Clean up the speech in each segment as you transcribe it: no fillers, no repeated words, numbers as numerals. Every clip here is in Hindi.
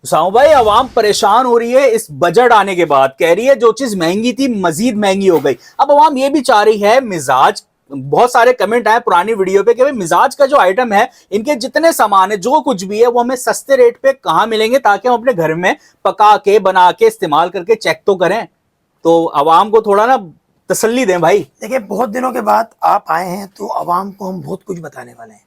साहू भाई, आवाम परेशान हो रही है इस बजट आने के बाद। कह रही है जो चीज महंगी थी मजीद महंगी हो गई। अब आवाम ये भी चाह रही है मिजाज, बहुत सारे कमेंट आए पुरानी वीडियो पे कि भाई मिजाज का जो आइटम है, इनके जितने सामान है, जो कुछ भी है, वो हमें सस्ते रेट पे कहां मिलेंगे ताकि हम अपने घर में पका के बना के इस्तेमाल करके चेक तो करें। तो आवाम को थोड़ा ना तसल्ली दें भाई। देखिए, बहुत दिनों के बाद आप आए हैं तो आवाम को हम बहुत कुछ बताने वाले हैं।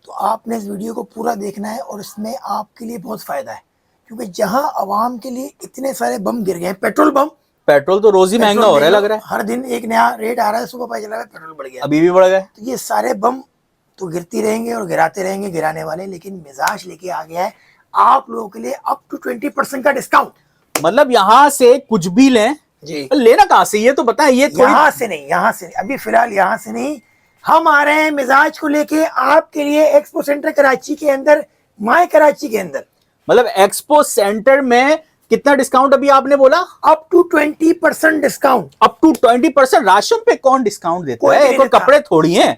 तो आपने इस वीडियो को पूरा देखना है और इसमें आपके लिए बहुत फ़ायदा है, क्योंकि जहां आवाम के लिए इतने सारे बम गिर गए हैं, पेट्रोल बम। पेट्रोल तो रोज ही महंगा हो रहा है, लग रहा है। हर दिन एक नया रेट आ रहा है। सुबह पता चला है पेट्रोल बढ़ गया, अभी भी बढ़ गए। तो ये सारे बम तो गिरती रहेंगे और गिराते रहेंगे गिराने वाले। लेकिन मिजाज लेके आ गया है आप लोगों के लिए अप टू 20% का डिस्काउंट। मतलब यहाँ से कुछ भी लें जी, लेना कहां से, ये तो बताएं। ये यहाँ से नहीं, यहाँ से अभी फिलहाल यहाँ से नहीं। हम आ रहे हैं मिजाज को लेके आपके लिए एक्सपो सेंटर कराची के अंदर, माय कराची के अंदर। मतलब एक्सपो सेंटर में कितना डिस्काउंट अभी आपने बोला? Up to 20% discount. Up to 20%? राशन पे कौन डिस्काउंट देता कोई है? नहीं कोई देता। कपड़े थोड़ी हैं।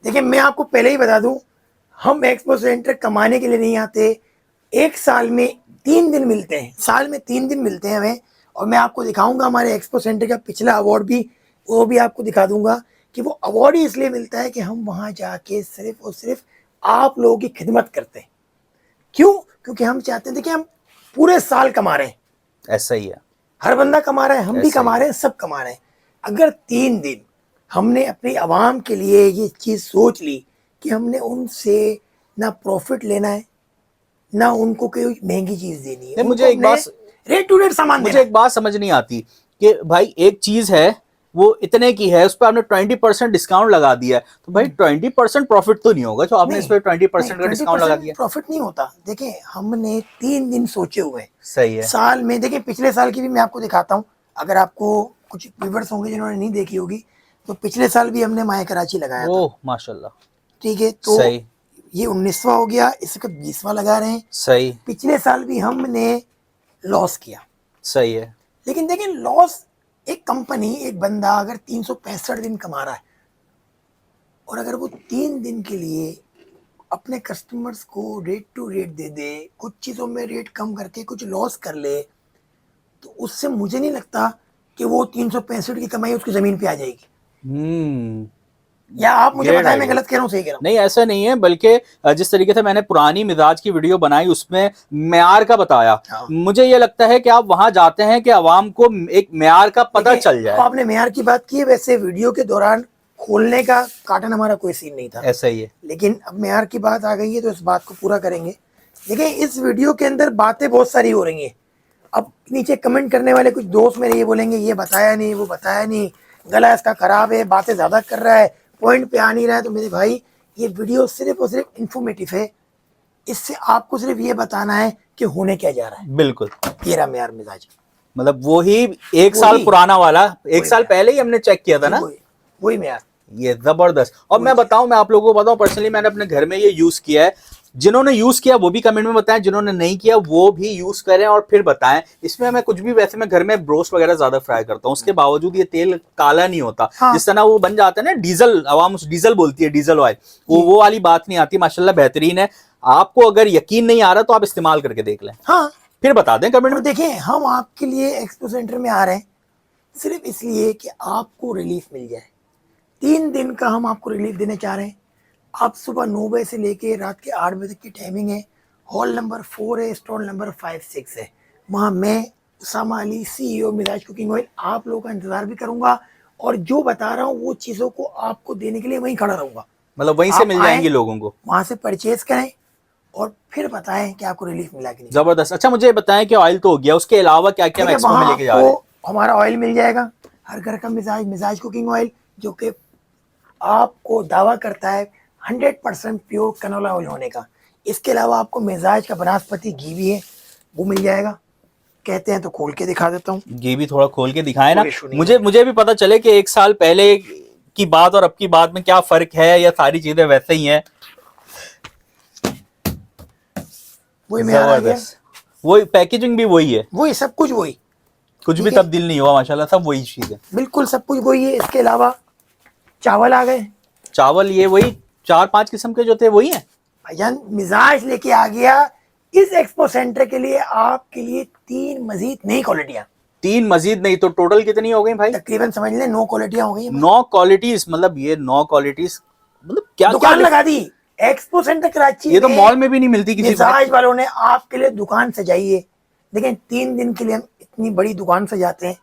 देखिए, मैं आपको पहले ही बता दूं, हम एक्सपो सेंटर कमाने के लिए नहीं आते। एक साल में 3 दिन मिलते हैं, साल में 3 दिन मिलते हैं हमें। और मैं आपको दिखाऊंगा हमारे एक्सपो सेंटर का पिछला अवार्ड भी, वो भी आपको दिखा दूंगा कि वो अवार्ड ही इसलिए मिलता है कि हम वहां जाके सिर्फ और सिर्फ आप लोगों की खिदमत करते हैं। क्यों? क्योंकि हम चाहते हैं, देखिए, हम पूरे साल कमा रहे हैं, ऐसा ही है, हर बंदा कमा रहा है, हम भी ऐसा कमा ही रहे हैं, सब कमा रहे हैं। अगर 3 दिन हमने अपनी आवाम के लिए ये चीज़ सोच ली कि हमने उनसे ना प्रॉफिट लेना है, ना उनको कोई महंगी चीज़ देनी है, नहीं, मुझे एक बात, रेट टू रेट सामान मुझे देना एक बात समझ नहीं आती कि भाई एक चीज है वो इतने की है, उस पर आपने 20% डिस्काउंट लगा दिया है, तो भाई 20% प्रॉफिट तो नहीं होगा जो आपने इस पर 20% का डिस्काउंट लगा दिया। प्रॉफिट नहीं होता। देखिए, हमने 3 दिन सोचे हुए हैं सही है। साल में। देखिए, पिछले साल की भी मैं आपको दिखाता हूँ, अगर आपको कुछ व्यूअर्स होंगे जिन्होंने नहीं देखी होगी, तो पिछले साल भी हमने माय कराची लगाया था। ओह माशाल्लाह। ठीक है, तो सही, ये 19वां हो गया, इसका 20वां लगा रहे हैं। सही, पिछले साल भी हमने लॉस किया। सही है। लेकिन देखिए, लॉस, एक कंपनी, एक बंदा अगर 365 दिन कमा रहा है और अगर वो 3 दिन के लिए अपने कस्टमर्स को रेट टू रेट दे दे, कुछ चीज़ों में रेट कम करके कुछ लॉस कर ले, तो उससे मुझे नहीं लगता कि वो 365 की कमाई उसकी ज़मीन पे आ जाएगी। या आप मुझे Great बताएं, मैं idea। गलत कह रहा हूँ, सही कह रहा हूँ? नहीं, ऐसा नहीं है, बल्कि जिस तरीके से मैंने पुरानी मिजाज की वीडियो बनाई उसमें म्यार का बताया। हाँ। मुझे ये लगता है कि आप वहां जाते हैं कि आवाम को एक म्यार का पता देखिए, चल जाए। आपने मेयार की बात की है, वैसे वीडियो के दौरान खोलने का काटन हमारा कोई सीन नहीं था, ऐसा ही है। लेकिन अब मेयार की बात आ गई है तो इस बात को पूरा करेंगे। देखिए, इस वीडियो के अंदर बातें बहुत सारी हो रही हैं। अब नीचे कमेंट करने वाले कुछ दोस्त मेरे ये बोलेंगे, ये बताया नहीं, वो बताया नहीं, गला इसका खराब है, बातें ज़्यादा कर रहा है, पॉइंट पे आ नहीं रहा है। तो मेरे भाई, ये वीडियो सिर्फ और सिर्फ इन्फॉर्मेटिव है। इससे आपको सिर्फ ये बताना है कि होने क्या जा रहा है। बिल्कुल। ये रहा मेयार मिजाज, मतलब वही एक साल पुराना वाला, एक साल पहले ही हमने चेक किया था ना। वही मेयार, ये जबरदस्त। और मैं बताऊं, मैं आप लोगों को बताऊं, पर्सनली मैंने अपने घर में ये यूज किया है। जिन्होंने यूज किया वो भी कमेंट में बताएं, जिन्होंने नहीं किया वो भी यूज करें और फिर बताएं। इसमें मैं कुछ भी, वैसे मैं घर में ब्रोस्ट वगैरह ज्यादा फ्राई करता हूं, उसके बावजूद ये तेल काला नहीं होता। हाँ। जिस तरह वो बन जाता है ना डीजल, आवाम डीजल बोलती है, डीजल ऑयल, वो वाली बात नहीं आती। माशाल्लाह बेहतरीन है। आपको अगर यकीन नहीं आ रहा तो आप इस्तेमाल करके देख लें, हाँ, फिर बता दें कमेंट में। देखिए, हम आपके लिए एक्सपो सेंटर में आ रहे हैं सिर्फ इसलिए कि आपको रिलीफ मिल जाए। 3 दिन का हम आपको रिलीफ देने चाह रहे हैं। आप सुबह 9 बजे से लेके रात के 8 बजे तक की टाइमिंग है। हॉल नंबर 4 है, स्टॉल नंबर 5-6 है। वहाँ मैं, उसामा अली, CEO मिजाज कुकिंग ऑयल, आप लोगों का इंतजार भी करूँगा और जो बता रहा हूँ वो चीज़ों को आपको देने के लिए वहीं खड़ा रहूँगा। मतलब वहीं से मिल जाएंगी लोगों को, वहाँ से परचेज करें और फिर बताएं कि आपको रिलीफ मिला कि नहीं। जबरदस्त। अच्छा, मुझे बताएं कि ऑयल तो हो गया, उसके अलावा क्या क्या एक्सपो में लेके जा रहे हैं? हमारा ऑयल मिल जाएगा, हर घर का मिजाज, मिजाज कुकिंग ऑयल, जो कि आपको दावा करता है 100% प्योर कनोला ऑयल होने का। इसके अलावा आपको मिजाज का बनास्पति घी भी है, वो मिल जाएगा। कहते हैं तो खोल के दिखा देता हूँ। घी भी थोड़ा खोल के दिखाए ना, मुझे भी पता चले कि एक साल पहले की बात और अब की बात में क्या फर्क है, या सारी चीजें वैसे ही हैं। वही मेरा, वही पैकेजिंग भी वही है, वही सब कुछ वही, कुछ भी तब्दील नहीं हुआ माशाल्लाह, सब वही चीज है, बिल्कुल सब कुछ वही है। इसके अलावा चावल आ गए, चावल ये वही 4-5 किस्म के जो थे वही हैं भाईजान। मिजाज लेके आ गया इस एक्सपो सेंटर के लिए आपके लिए 3 मजीद नई क्वालिटियां, 3 मजीद नहीं तो टोटल कितनी हो गई भाई? तकरीबन समझ लें 9 क्वालिटियां हो गई हमारी। 9 क्वालिटीज, मतलब ये 9 क्वालिटीज मतलब क्या क्या दुकान लगा दी एक्सपो सेंटर कराची ये तो मॉल में भी नहीं मिलती किसी मिजाज वालों ने आपके लिए दुकान सजाई है। देखें 3 दिन के लिए हम इतनी बड़ी दुकान सजाते हैं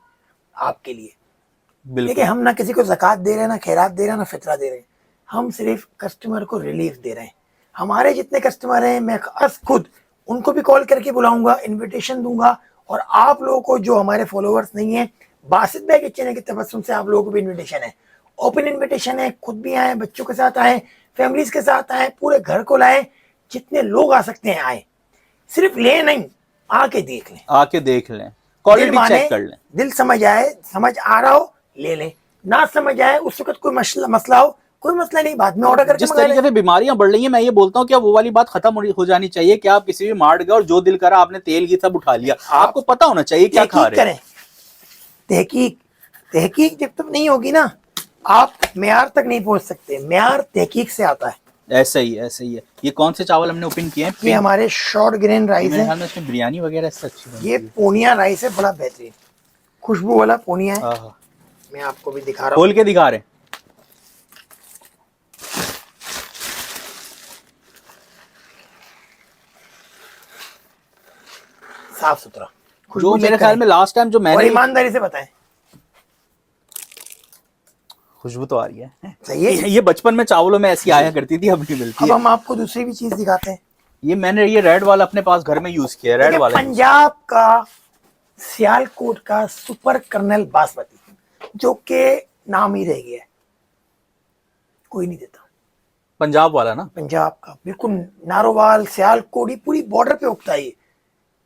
आपके लिए। देखिए बिल्कुल। हम ना किसी को ज़कात दे रहे हैं, ना खैरात दे रहे हैं, ना फितरा दे रहे हैं, हम सिर्फ कस्टमर को रिलीफ दे रहे हैं। हमारे जितने कस्टमर हैं मैं खुद उनको भी कॉल करके बुलाऊंगा, इनविटेशन दूंगा, और आप लोगों को जो हमारे फॉलोअर्स नहीं है, बासित भाई के चैनल के तबस्सुम से आप लोगों को भी इन्विटेशन है, ओपन इन्विटेशन है। खुद भी आए, बच्चों के साथ आए, फैमिलीज के साथ आए, पूरे घर को लाए, जितने लोग आ सकते हैं आए, सिर्फ ले नहीं आके देख लें, आके देख लें, क्वालिटी चेक कर लें। दिल समझ आए, समझ आ रहा हो ले लें, ना समझ आए उस वक्त कोई मसला हो, कोई मसला नहीं, बाद में ऑर्डर करके जिस मंगा तरीके लें। से बीमारियां बढ़ रही हैं, मैं ये बोलता हूँ कि अब वो वाली बात खत्म हो जानी चाहिए कि आप किसी भी मार्ट गए और जो दिल करा आपने तेल की सब उठा लिया। आपको पता होना चाहिए क्या खा रहे हैं। तहकीक तहकीक जब तक नहीं होगी ना, आप मेयार तक नहीं पहुंच सकते। मेयार तहकीक से आता है। ऐसा ही ऐसा ही है। ये कौन से चावल हमने ओपन किए हैं? ये हमारे शॉर्ट ग्रेन राइस मेरे है। ख्याल में इसमें बिरयानी वगैरह इससे अच्छी बनती ये है। पूनिया राइस है, बड़ा बेहतरीन खुशबू वाला पूनिया है। हाँ, मैं आपको भी दिखा रहा हूँ, खोल के दिखा रहे हैं। साफ सुथरा जो खुशबू मेरे चेक ख्याल करें में लास्ट टाइम जो और मैंने ईमानदारी से बताएं। खुशबू तो आ रही है। सही है। ये बचपन में चावलों में ऐसी आया करती थी, अब नहीं मिलती अब है। हम आपको दूसरी भी चीज दिखाते हैं। ये मैंने ये रेड वाला अपने पास घर में यूज किया है, रेड देखिए, वाला पंजाब का सियालकोट का सुपर कर्नल बासमती, जो के नाम ही रह गया है, कोई नहीं देता। पंजाब वाला ना। पंजाब का बिल्कुल नारोवाल सियालकोट ही पूरी बॉर्डर पे उगता है ये,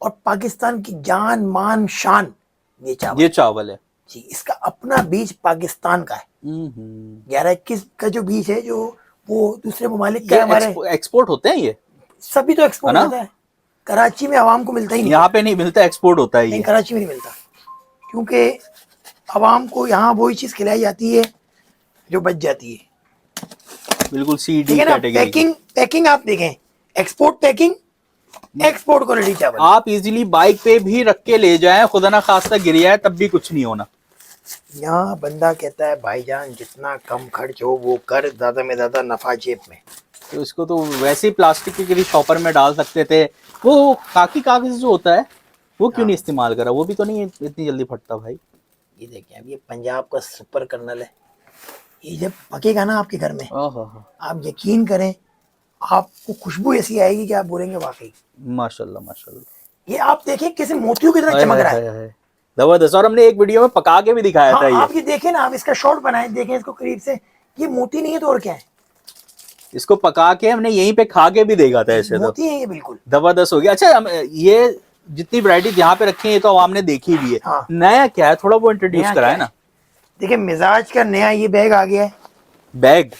और पाकिस्तान की जान मान शान ये चावल। ये चावल है जी, इसका अपना बीज पाकिस्तान का है। 11-21 का जो बीज है, जो वो दूसरे ममालिक का हमारे एक्सपोर्ट होते हैं ये सभी तो एक्सपोर्ट है ना? होता है। कराची में आवाम को मिलता ही नहीं, यहाँ पे नहीं मिलता, एक्सपोर्ट होता है नहीं ये। कराची में नहीं मिलता, क्योंकि आवाम को यहाँ वही चीज खिलाई जाती है जो बच जाती है। बिल्कुल सी डी ठीक है ना। कैटेगरी की। पैकिंग आप देखें, एक्सपोर्ट पैकिंग, एक्सपोर्ट क्वालिटी चावल। आप इजीली बाइक पे भी रख के ले जाएं, खुदा ना खास्ता गिर जाए तब भी कुछ नहीं होना। यहाँ बंदा कहता है भाईजान जितना कम खर्च हो वो कर, ज्यादा में ज्यादा नफा जेब में। तो इसको तो वैसे ही प्लास्टिक के किसी शॉपर में डाल सकते थे। वो खाकी कागज जो होता है वो क्यों नहीं इस्तेमाल करा? वो भी तो नहीं इतनी जल्दी फटता भाई। ये देखिए, अब ये पंजाब का सुपर कर्नल है। ये जब पकेगा ना आपके घर में, आप यकीन करें आपको खुशबू ऐसी आएगी कि आप बोलेंगे वाकई माशाल्लाह माशाल्लाह। ये आप देखें कैसे मोतियों की तरह चमक रहा है। जबरदस्त। और हमने एक वीडियो में पका के भी दिखाया था। आप ये देखें ना, आप इसका शॉट बनाए, देखें इसको करीब से, ये मोती नहीं है तो और क्या है? इसको पका के हमने यहीं पे खा के भी देखा था। ऐसे तो मोती है ये, बिल्कुल जबरदस्त हो गया। अच्छा, ये जितनी वैरायटी यहाँ पे रखी है ये तो आवाम ने देखी भी है। हाँ। नया क्या है, थोड़ा वो इंट्रोड्यूस कराए ना। देखिए मिजाज का नया ये बैग आ गया है। बैग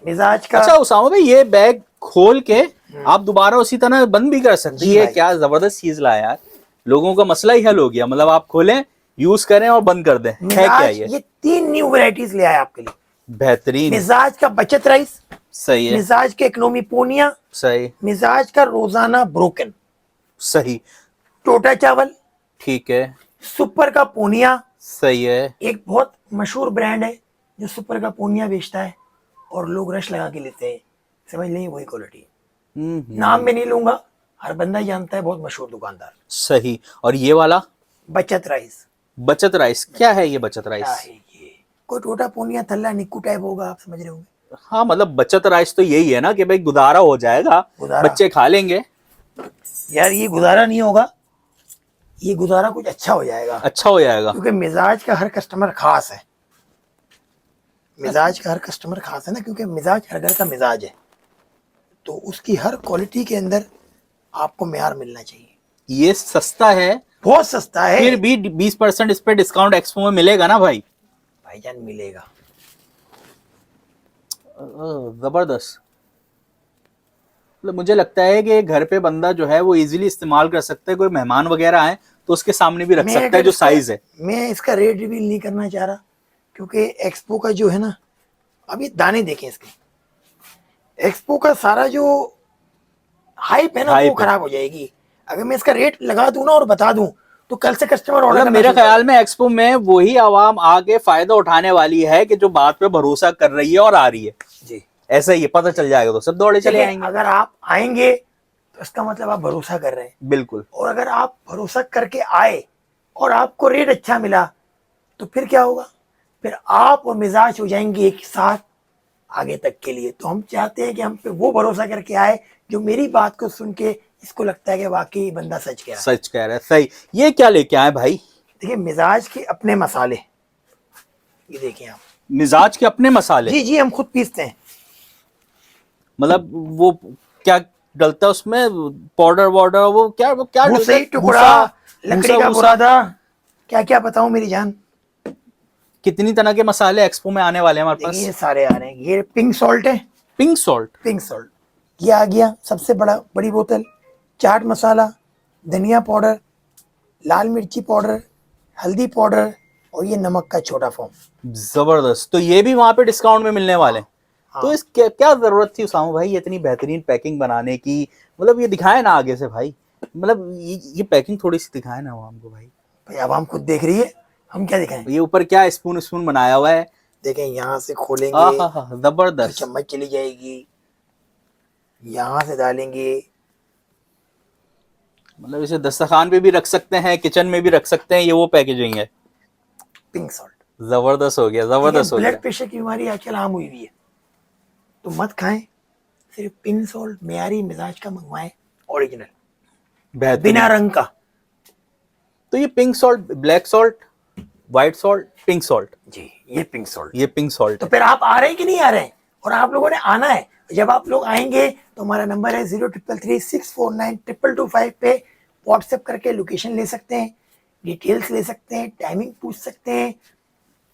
मिजाज का। अच्छा उसामा भाई, ये बैग खोल के आप दोबारा उसी तरह बंद भी कर सकते हैं। क्या जबरदस्त चीज लाया यार, लोगों का मसला ही हल हो गया। मतलब आप खोलें, यूज करें और बंद कर दें। है क्या ये 3 न्यू वैरायटीज ले आए आपके लिए। बेहतरीन। मिजाज का बचत राइस सही है, मिजाज के इकोनॉमी पोनिया सही, मिजाज का रोजाना ब्रोकन सही, टोटा चावल, ठीक है, सुपर का पोनिया। सही है। एक बहुत मशहूर ब्रांड है जो सुपर का पोनिया बेचता है और लोग रश लगा के लेते हैं, समझ लें वही क्वालिटी। नाम में नहीं लूंगा, हर बंदा जानता है, बहुत मशहूर दुकानदार। सही। और ये वाला बचत राइस। बचत राइस क्या है? ये बचत राइस क्या है ये? कोई टोटा पोनिया थल्ला निक्कू टाइप होगा, आप समझ रहे होंगे। हाँ, मतलब बचत राइस तो यही है ना कि भाई गुजारा हो जाएगा, गुजारा। बच्चे खा लेंगे। यार ये गुजारा नहीं होगा, ये गुजारा कुछ अच्छा हो जाएगा। अच्छा हो जाएगा, क्योंकि मिजाज का हर कस्टमर खास है। मिजाज का हर कस्टमर खास है ना, क्योंकि मिजाज हर घर का मिजाज है, तो उसकी हर क्वालिटी के अंदर आपको मेयार मिलना चाहिए। ये सस्ता है, बहुत सस्ता है, फिर भी 20% इस पे डिस्काउंट एक्सपो में मिलेगा ना भाई? भाईजान मिलेगा। जबरदस्त। मतलब मुझे लगता है कि घर पे बंदा जो है वो इजीली इस्तेमाल कर सकता है। कोई मेहमान वगैरह आए तो उसके सामने भी रख सकता है, जो साइज है। मैं इसका रेट रिवील नहीं करना चाह रहा, क्योंकि एक्सपो का जो है ना, अब ये दाने देखें इसके, एक्सपो का सारा जो हाइप है ना, वो खराब हो जाएगी। अगर मैं इसका रेट लगा दूं ना और बता दूं तो कल से कस्टमर ऑर्डर मतलब मेरे ख्याल में एक्सपो में वही आवाम आगे फायदा उठाने वाली है कि जो बात पे भरोसा कर रही है और आ रही है जी। ऐसा ही है, पता चल जाएगा तो सब दौड़े चले आएंगे। अगर आप आएंगे तो इसका मतलब आप भरोसा कर रहे हैं। बिल्कुल। और अगर आप भरोसा करके आए और आपको रेट अच्छा मिला तो फिर क्या होगा, फिर आप और मिजाज हो जाएंगे एक साथ आगे तक के लिए। तो हम चाहते हैं कि हम पे वो भरोसा करके आए जो मेरी बात को सुन के इसको लगता है कि वाकई बंदा सच कह रहा है। सच कह रहा है, सही। ये क्या लेके आए भाई? देखिए मिजाज के अपने मसाले, ये देखिए आप। मिजाज के अपने मसाले? जी जी, हम खुद पीसते हैं। मतलब वो क्या डलता है उसमें? पाउडर वाउडर वो क्या डलता भूसे, है? टुकड़ा, लकड़ी का भूसा? बुरादा, क्या क्या बताऊं मेरी जान। कितनी तरह के मसाले एक्सपो में आने वाले हैं हमारे देखिए ये पास? सारे आ रहे हैं। ये पिंक सॉल्ट है, पिंक सॉल्ट। पिंक सॉल्ट ये आ गया सबसे बड़ी बोतल। चाट मसाला, धनिया पाउडर, लाल मिर्ची पाउडर, हल्दी पाउडर और ये नमक का छोटा फॉर्म। जबरदस्त। तो ये भी वहां पे डिस्काउंट में मिलने वाले हैं। हाँ। तो इस क्या जरूरत थी उसामा भाई ये इतनी बेहतरीन पैकिंग बनाने की? मतलब ये दिखाए ना आगे से भाई, मतलब ये पैकिंग थोड़ी सी दिखाए ना आवाम को भाई। भाई अब हम खुद देख रही है, हम क्या दिखाएं। ये ऊपर क्या स्पून स्पून बनाया हुआ है? देखें यहाँ से खोलेंगे तो जबरदस्त। चम्मच चली जाएगी, यहाँ से डालेंगे। मतलब इसे दस्तरखान पे भी रख सकते हैं, किचन में भी रख सकते हैं, ये वो पैकेजिंग है। पिंक सॉल्ट जबरदस्त हो गया, जबरदस्त हो गया। ब्लड प्रेशर की बीमारी आजकल आम हुई हुई है तो मत खाएं, सिर्फ पिंक सॉल्ट मेयारी मिजाज का मंगवाएं, ओरिजिनल, बेहतरीन। बिना रंग का। तो ये pink salt, black salt, white salt, pink salt. जी ये पिंक सॉल्ट। ये पिंक सॉल्ट तो है। फिर आप आ रहे हैं कि नहीं आ रहे हैं, और आप लोगों ने आना है। जब आप लोग आएंगे तो हमारा नंबर है 0333649225 पे व्हाट्सएप करके लोकेशन ले सकते हैं, डिटेल्स ले सकते हैं, टाइमिंग पूछ सकते हैं।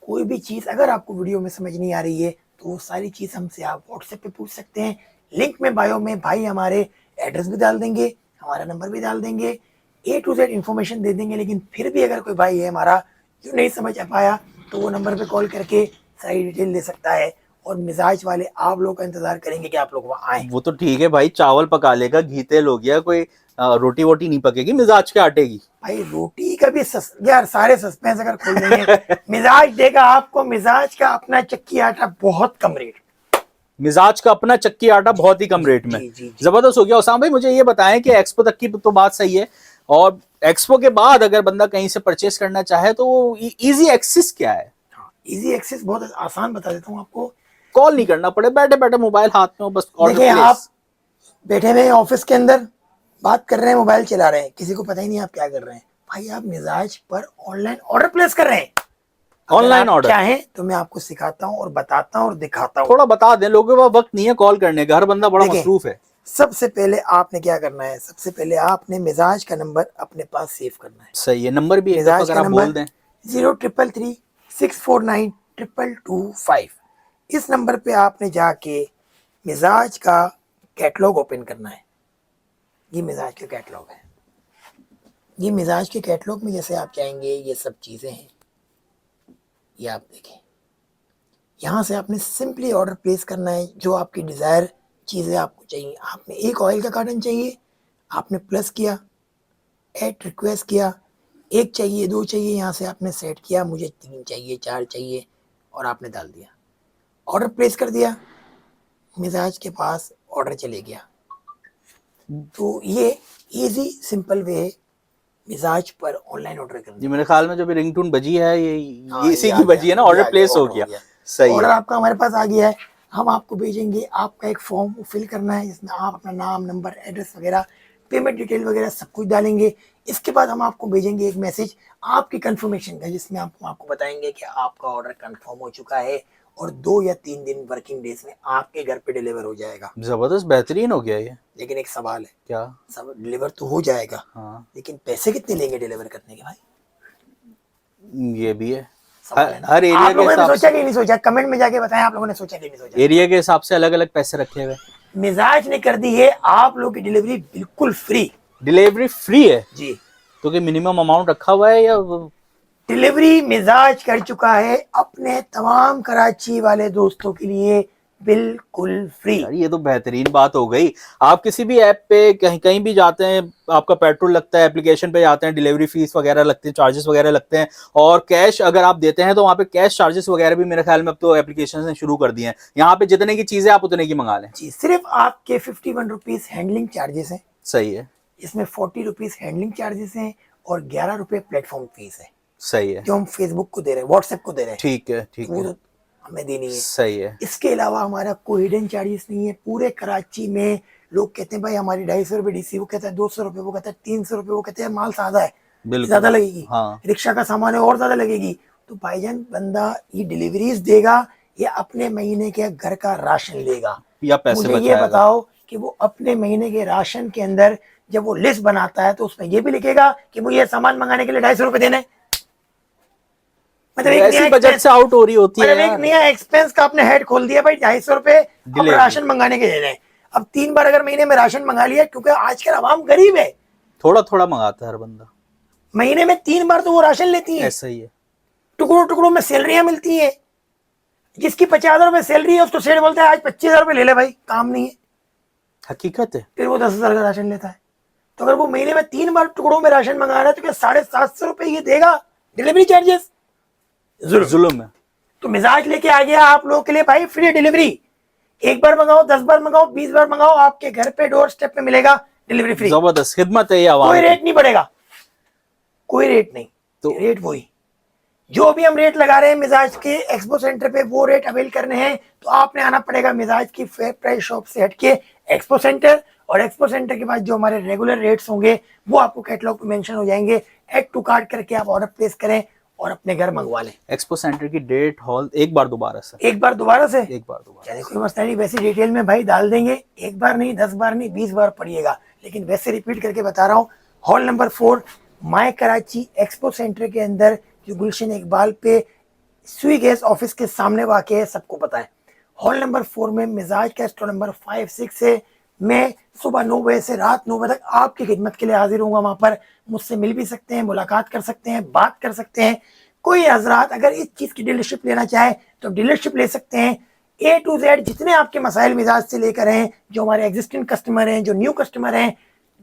कोई भी चीज़ अगर आपको वीडियो में समझ नहीं आ रही है तो वो सारी चीज़ हमसे आप व्हाट्सएप पे पूछ सकते हैं। लिंक में बायो में भाई हमारे एड्रेस भी डाल देंगे, हमारा नंबर भी डाल देंगे, A to Z इन्फॉर्मेशन दे देंगे। लेकिन फिर भी अगर कोई भाई है हमारा जो नहीं समझ पाया तो वो नंबर पे कॉल करके सारी डिटेल ले सकता है। और मिजाज वाले आप लोग का इंतजार करेंगे कि आप लोग वहाँ आए। वो तो ठीक है भाई, चावल पका लेगा, घी तेल हो गया, कोई रोटी वोटी नहीं पकेगी मिजाज के आटे की? भाई रोटी का भी यार सारे सस्पेंस अगर खोल देंगे मिजाज देगा आपको मिजाज का अपना चक्की आटा बहुत कम रेट। मिजाज का अपना चक्की आटा बहुत ही कम रेट में। जबरदस्त हो गया। उसामा भाई मुझे ये बताएं कि एक्सपो तक की तो बात सही है, और एक्सपो के बाद अगर बंदा कहीं से परचेस करना चाहे तो इजी एक्सेस क्या है? इजी एक्सेस बहुत आसान बता देता हूँ आपको। कॉल नहीं करना पड़े, बैठे बैठे मोबाइल हाथ में हो, बस ऑर्डर देखिए प्लेस। आप बैठे हुए ऑफिस के अंदर बात कर रहे हैं, मोबाइल चला रहे हैं, किसी को पता ही नहीं आप क्या कर रहे हैं। भाई आप मिजाज पर ऑनलाइन ऑर्डर प्लेस कर रहे हैं। ऑनलाइन ऑर्डर चाहें तो मैं आपको सिखाता हूँ और बताता हूँ और दिखाता हूँ। थोड़ा बता दें, लोगों के पास वक्त नहीं है कॉल करने का, हर बंदा बड़ा मसरूफ है। सबसे पहले आपने क्या करना है, सबसे पहले आपने मिजाज का नंबर अपने पास सेव करना है। सही है, नंबर भी मिजाज अगर का आप बोल दें। 0333649225। इस नंबर पे आपने जाके मिजाज का कैटलॉग ओपन करना है। ये मिजाज का कैटलॉग है। ये मिजाज के कैटलॉग में जैसे आप चाहेंगे ये सब चीज़ें हैं, ये आप देखें। यहाँ से आपने सिंपली ऑर्डर प्लेस करना है जो आपकी डिज़ायर चीज़ें आपको चाहिए। आपने एक ऑयल का कार्टन चाहिए, आपने प्लस किया, ऐड रिक्वेस्ट किया, एक चाहिए, दो चाहिए, यहाँ से आपने सेट किया, मुझे 3 चाहिए, 4 चाहिए, और आपने डाल दिया, ऑर्डर प्लेस कर दिया, मिजाज के पास ऑर्डर चले गया। तो ये इजी सिंपल वे है मिजाज पर ऑनलाइन ऑर्डर करने। जी मेरे ख्याल में जो भी रिंगटोन बजी है ये इसी ये की बजी है ना, ऑर्डर प्लेस हो गया। सही ऑर्डर है। आपका हमारे पास आ गया है। हम आपको भेजेंगे, आपका एक फॉर्म फिल करना है जिसमें आप अपना नाम, नंबर, एड्रेस वगैरह, पेमेंट डिटेल वगैरह सब कुछ डालेंगे। इसके बाद हम आपको भेजेंगे एक मैसेज आपकी कंफर्मेशन का, जिसमें आपको बताएंगे कि आपका ऑर्डर कंफर्म हो चुका है और 2 या 3 दिन वर्किंग डेज में आपके घर पे डिलीवर हो जाएगा। जबरदस्त, बेहतरीन हो गया ये। लेकिन एक सवाल है, क्या? सब डिलीवर तो हो जाएगा, हाँ लेकिन पैसे कितने लेंगे डिलीवर करने के भाई? ये भी है। सवाल है ना। हर एरिया आप के लोगों ने हिसाब सोचा से, कि नहीं सोचा, कमेंट में जाके बताएं आप लोगों ने सोचा कि नहीं सोचा। एरिया के हिसाब से अलग अलग पैसे रखे हुए। मिजाज ने कर दी है आप लोग की डिलीवरी बिल्कुल फ्री। डिलीवरी फ्री है जी, तो कि मिनिमम अमाउंट रखा हुआ है या? डिलीवरी मिजाज कर चुका है अपने तमाम कराची वाले दोस्तों के लिए बिल्कुल फ्री। यार ये तो बेहतरीन बात हो गई। आप किसी भी ऐप पे कहीं कहीं भी जाते हैं, आपका पेट्रोल लगता है, एप्लीकेशन पे जाते हैं, डिलीवरी फीस वगैरह लगती है, चार्जेस वगैरह लगते हैं, और कैश अगर आप देते हैं तो वहाँ पे कैश चार्जेस वगैरह भी मेरे ख्याल में अब तो एप्लीकेशन ने शुरू कर दिए हैं। यहाँ पे जितने की चीजें आप उतने की मंगा लें। जी, सिर्फ आपके 51 रुपीज हैंडलिंग चार्जेस हैं, सही है, इसमें 40 रुपीज हैंडलिंग चार्जेस हैं और 11 रुपए प्लेटफॉर्म फीस है, सही है, जो हम फेसबुक को दे रहे हैं, व्हाट्सएप को दे रहे हैं, ठीक है, ठीक वो है, तो हमें देनी है। सही है, इसके अलावा हमारा कोई हिडन चार्जेस नहीं है। पूरे कराची में लोग कहते हैं भाई हमारी 250 रुपये डीसी, वो कहता है 200 रुपये, वो कहता है 300 रुपये, वो कहते हैं माल सादा है बिल्कुल ज्यादा लगेगी, हाँ, रिक्शा का सामान है और ज्यादा लगेगी। तो भाईजान बंदा ये डिलीवरीज देगा या अपने महीने के घर का राशन लेगा? या पैसे मुझे ये बचाएगा। बताओ कि वो अपने महीने के राशन के अंदर जब वो लिस्ट बनाता है तो उसमें ये भी लिखेगा कि मुझे ये सामान मंगाने के लिए 250 रुपये देने। मतलब एक ऐसी नया बजट expense- से आउट हो रही होती है मतलब एक यार। नया एक्सपेंस का आपने हेड खोल दिया भाई, 250 रुपए अब Delivery। राशन मंगाने के दे रहे हैं। अब 3 बार अगर महीने में राशन मंगा लिया, क्योंकि आजकल आवाम गरीब है, थोड़ा थोड़ा मंगाता है हर बंदा, महीने में 3 बार तो वो राशन लेती है, ऐसा ही है। टुकड़ों टुकड़ों में सैलरियां मिलती है। जिसकी 50,000 रुपए सैलरी है उसको सेठ बोलता है आज 25,000 रुपए ले ले भाई, काम नहीं है, हकीकत है। फिर वो 10,000 का राशन लेता है। तो अगर वो महीने में 3 बार टुकड़ों में राशन मंगा रहा है तो क्या 750 रुपए ये देगा डिलीवरी चार्जेस? जुल्म है। तो मिजाज लेके आ गया आप लोगों के लिए भाई फ्री डिलीवरी। एक बार मंगाओ, 10 बार मंगाओ, 20 बार मंगाओ, आपके घर पे डोर स्टेप पे मिलेगा डिलीवरी फ्री। जबरदस्त खिदमत है ये आवाम कोई की। रेट नहीं बढ़ेगा, कोई रेट नहीं, तो रेट वही जो भी हम रेट लगा रहे हैं मिजाज के एक्सपो सेंटर पे, वो रेट अवेल करने हैं तो आपने आना पड़ेगा मिजाज की फेयर प्राइस शॉप से हटके एक्सपो सेंटर। और एक्सपो सेंटर के बाद जो हमारे रेगुलर रेट्स होंगे वो आपको कैटलॉग पे मेंशन हो जाएंगे। ऐड टू कार्ट करके आप ऑर्डर प्लेस करें और अपने घर मंगवा लें। एक्सपो सेंटर की डेट हॉल एक बार दोबारा से, एक बार दोबारा से, एक बार दोबारा। चलिए कोई मसला नहीं, वैसे डिटेल में भाई डाल देंगे, एक बार नहीं, 10 बार नहीं, 20 बार पढ़िएगा, लेकिन वैसे रिपीट करके बता रहा हूँ। Hall number 4 my Karachi expo centre के अंदर, जो गुलशन इकबाल पे सुई गैस ऑफिस के सामने वाक़ है, सबको पता है। हॉल नंबर 4 में मिजाज का स्टोर नंबर 5-6 से मैं सुबह 9 बजे से रात 9 बजे तक आपकी खिदमत के लिए हाजिर हूँगा। वहाँ पर मुझसे मिल भी सकते हैं, मुलाकात कर सकते हैं, बात कर सकते हैं। कोई हजरात अगर इस चीज़ की डीलरशिप लेना चाहे तो डीलरशिप ले सकते हैं। A to Z जितने आपके मसाइल मिजाज से लेकर हैं, जो हमारे एग्जिस्टिंग कस्टमर हैं, जो न्यू कस्टमर हैं,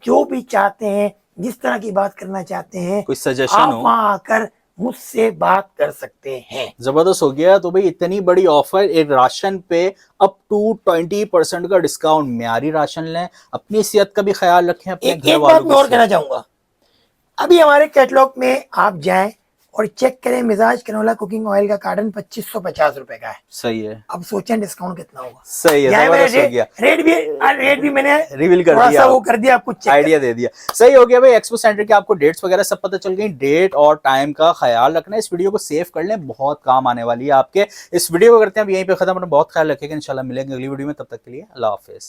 जो भी चाहते हैं, जिस तरह की बात करना चाहते हैं, कोई सजेशन आप हो, वहाँ आकर मुझसे बात कर सकते हैं। जबरदस्त हो गया। तो भाई इतनी बड़ी ऑफर, एक राशन पे अप टू 20% का डिस्काउंट। म्यारी राशन लें, अपनी सेहत का भी ख्याल रखें, अपने घर एक बात वालों मैं और की कहना चाहूंगा, अभी हमारे कैटलॉग में आप जाएं और चेक करें, मिजाज कैनोला कुकिंग ऑयल का कार्टन 2550 रुपए का है। सही है, अब सोचें डिस्काउंट कितना होगा। सही है, यहाँ जबरदस्त मैंने हो गया। रेट भी मैंने रिवील कर थोड़ा दिया, सा वो कर दिया, आपको चेक आइडिया दे दिया। सही हो गया भाई। एक्सपो सेंटर के आपको डेट्स वगैरह सब पता चल गई। डेट और टाइम का ख्याल रखना है। इस वीडियो को सेव कर लें, बहुत काम आने वाली है आपके। इस वीडियो को करते हैं अब यहीं पे खत्म। अपना बहुत ख्याल रखेगा, इंशाल्लाह मिलेंगे अगली वीडियो में। तब तक के लिए अल्लाह हाफिज।